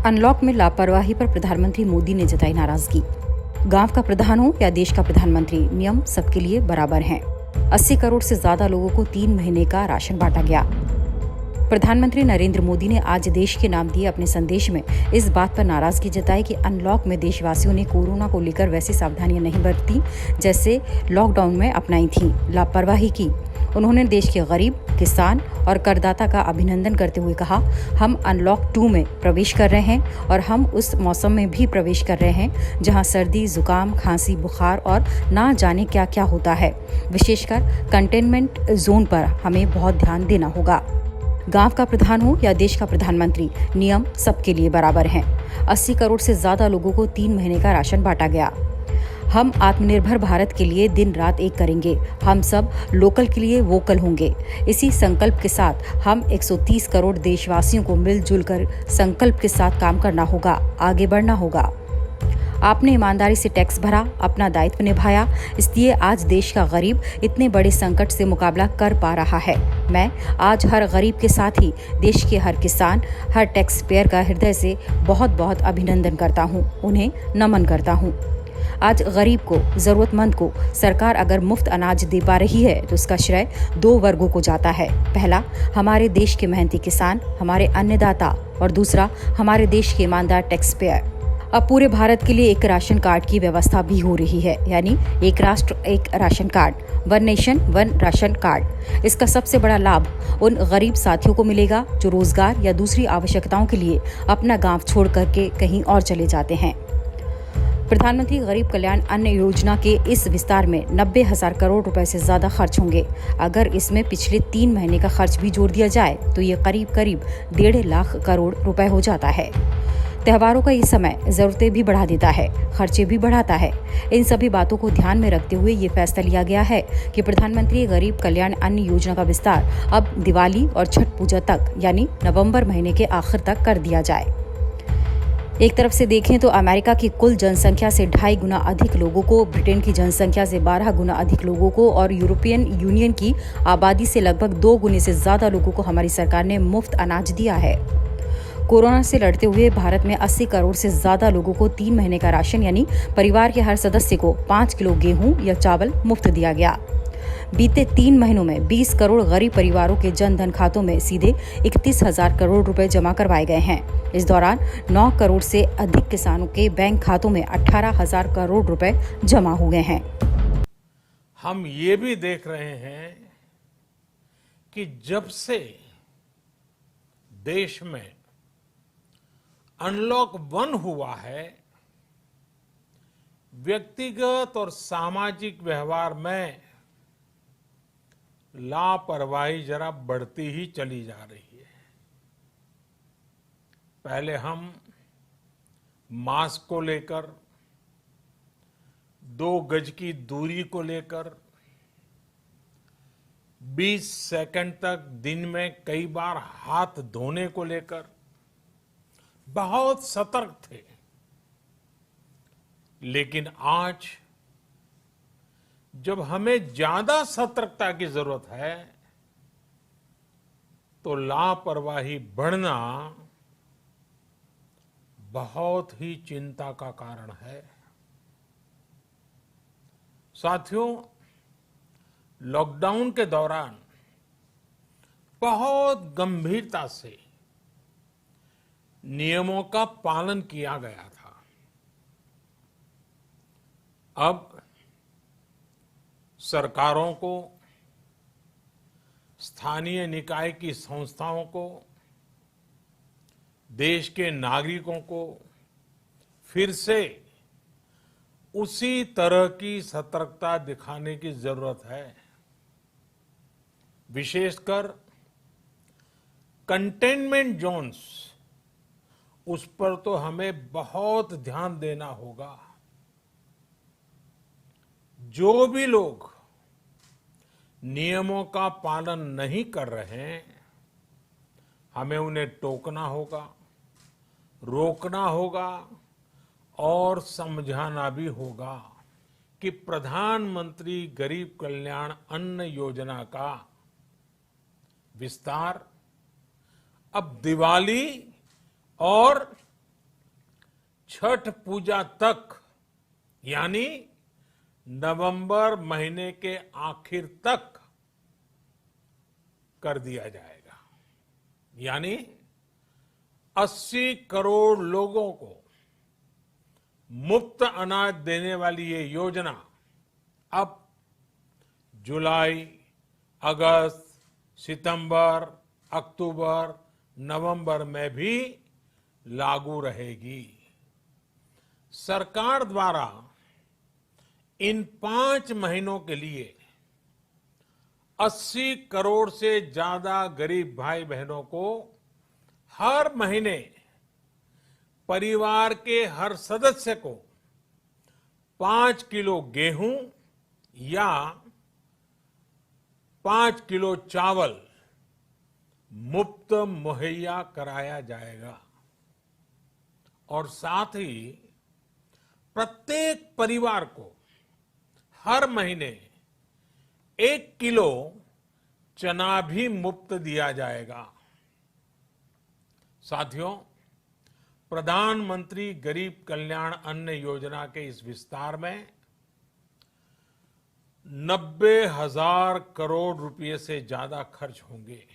Unlock में लापरवाही पर प्रधानमंत्री मोदी ने जताई नाराजगी। गांव का प्रधान हो या देश का प्रधानमंत्री, नियम सबके लिए बराबर हैं। 80 करोड़ से ज्यादा लोगों को 3 महीने का राशन बांटा गया। प्रधानमंत्री नरेंद्र मोदी ने आज देश के नाम दिए अपने संदेश में इस बात पर नाराजगी जताई कि अनलॉक में देशवासियों ने कोरोना को लेकर वैसी सावधानियां नहीं बरती जैसे लॉकडाउन में अपनाई थी, लापरवाही की। उन्होंने देश के गरीब, किसान और करदाता का अभिनंदन करते हुए कहा, हम अनलॉक 2 में प्रवेश कर रहे हैं और हम उस मौसम में भी प्रवेश कर रहे हैं जहां सर्दी, जुकाम, खांसी, बुखार और ना जाने क्या क्या होता है। विशेषकर कंटेनमेंट जोन पर हमें बहुत ध्यान देना होगा। गांव का प्रधान हो या देश का प्रधानमंत्री, नियम सबके लिए बराबर हैं। 80 करोड़ से ज्यादा लोगों को 3 महीने का राशन बांटा गया। हम आत्मनिर्भर भारत के लिए दिन रात एक करेंगे। हम सब लोकल के लिए वोकल होंगे। इसी संकल्प के साथ हम 130 करोड़ देशवासियों को मिलजुल कर संकल्प के साथ काम करना होगा, आगे बढ़ना होगा। आपने ईमानदारी से टैक्स भरा, अपना दायित्व निभाया, इसलिए आज देश का गरीब इतने बड़े संकट से मुकाबला कर पा रहा है। मैं आज हर गरीब के साथ ही देश के हर किसान, हर टैक्स पेयर का हृदय से बहुत बहुत अभिनंदन करता हूँ, उन्हें नमन करता हूँ। आज गरीब को, जरूरतमंद को सरकार अगर मुफ्त अनाज दे पा रही है तो उसका श्रेय 2 वर्गों को जाता है। पहला, हमारे देश के मेहनती किसान, हमारे अन्नदाता, और दूसरा, हमारे देश के ईमानदार टैक्स पेयर। अब पूरे भारत के लिए एक राशन कार्ड की व्यवस्था भी हो रही है, यानी एक राष्ट्र एक ration card, 1 nation 1 ration card. इसका सबसे बड़ा लाभ उन गरीब साथियों को मिलेगा जो रोजगार या दूसरी आवश्यकताओं के लिए अपना गांव छोड़ करके कहीं और चले जाते हैं। प्रधानमंत्री गरीब कल्याण अन्न योजना के इस विस्तार में 90,000 करोड़ रुपए से ज्यादा खर्च होंगे। अगर इसमें पिछले 3 महीने का खर्च भी जोड़ दिया जाए तो ये करीब 1.5 लाख करोड़ रुपए हो जाता है। त्योहारों का ये समय जरूरतें भी बढ़ा देता है, खर्चे भी बढ़ाता है। इन सभी बातों को ध्यान में रखते हुए ये फैसला लिया गया है कि प्रधानमंत्री गरीब कल्याण अन्न योजना का विस्तार अब दिवाली और छठ पूजा तक, यानी नवंबर महीने के आखिर तक कर दिया जाए। एक तरफ से देखें तो अमेरिका की कुल जनसंख्या से 2.5 गुना अधिक लोगों को, ब्रिटेन की जनसंख्या से 12 गुना अधिक लोगों को और यूरोपियन यूनियन की आबादी से लगभग 2 गुने से ज्यादा लोगों को हमारी सरकार ने मुफ्त अनाज दिया है। कोरोना से लड़ते हुए भारत में 80 करोड़ से ज्यादा लोगों को 3 महीने का राशन, यानी परिवार के हर सदस्य को 5 किलो गेहूं या चावल मुफ्त दिया गया। बीते 3 महीनों में 20 करोड़ गरीब परिवारों के जन धन खातों में सीधे 31,000 करोड़ रुपए जमा करवाए गए हैं। इस दौरान 9 करोड़ से अधिक किसानों के बैंक खातों में 18,000 करोड़ रुपए जमा हो गए हैं। हम ये भी देख रहे हैं कि जब से देश में अनलॉक 1 हुआ है, व्यक्तिगत और सामाजिक व्यवहार में लापरवाही जरा बढ़ती ही चली जा रही है। पहले हम मास्क को लेकर, 2 गज की दूरी को लेकर 20 सेकंड तक दिन में कई बार हाथ धोने को लेकर बहुत सतर्क थे। लेकिन आज जब हमें ज्यादा सतर्कता की जरूरत है तो लापरवाही बढ़ना बहुत ही चिंता का कारण है। साथियों, लॉकडाउन के दौरान बहुत गंभीरता से नियमों का पालन किया गया था। अब सरकारों को, स्थानीय निकाय की संस्थाओं को, देश के नागरिकों को फिर से उसी तरह की सतर्कता दिखाने की जरूरत है। विशेषकर कंटेनमेंट जोन्स, उस पर तो हमें बहुत ध्यान देना होगा। जो भी लोग नियमों का पालन नहीं कर रहे हैं, हमें उन्हें टोकना होगा, रोकना होगा और समझाना भी होगा कि प्रधानमंत्री गरीब कल्याण अन्न योजना का विस्तार अब दिवाली और छठ पूजा तक यानी नवंबर महीने के आखिर तक कर दिया जाएगा। यानी 80 करोड़ लोगों को मुफ्त अनाज देने वाली ये योजना अब जुलाई, अगस्त, सितंबर, अक्टूबर, नवंबर में भी लागू रहेगी। सरकार द्वारा इन 5 महीनों के लिए 80 करोड़ से ज्यादा गरीब भाई बहनों को हर महीने परिवार के हर सदस्य को 5 किलो गेहूं या 5 किलो चावल मुफ्त मुहैया कराया जाएगा और साथ ही प्रत्येक परिवार को हर महीने 1 किलो चना भी मुफ्त दिया जाएगा। साथियों, प्रधानमंत्री गरीब कल्याण अन्न योजना के इस विस्तार में 90,000 करोड़ रुपए से ज्यादा खर्च होंगे।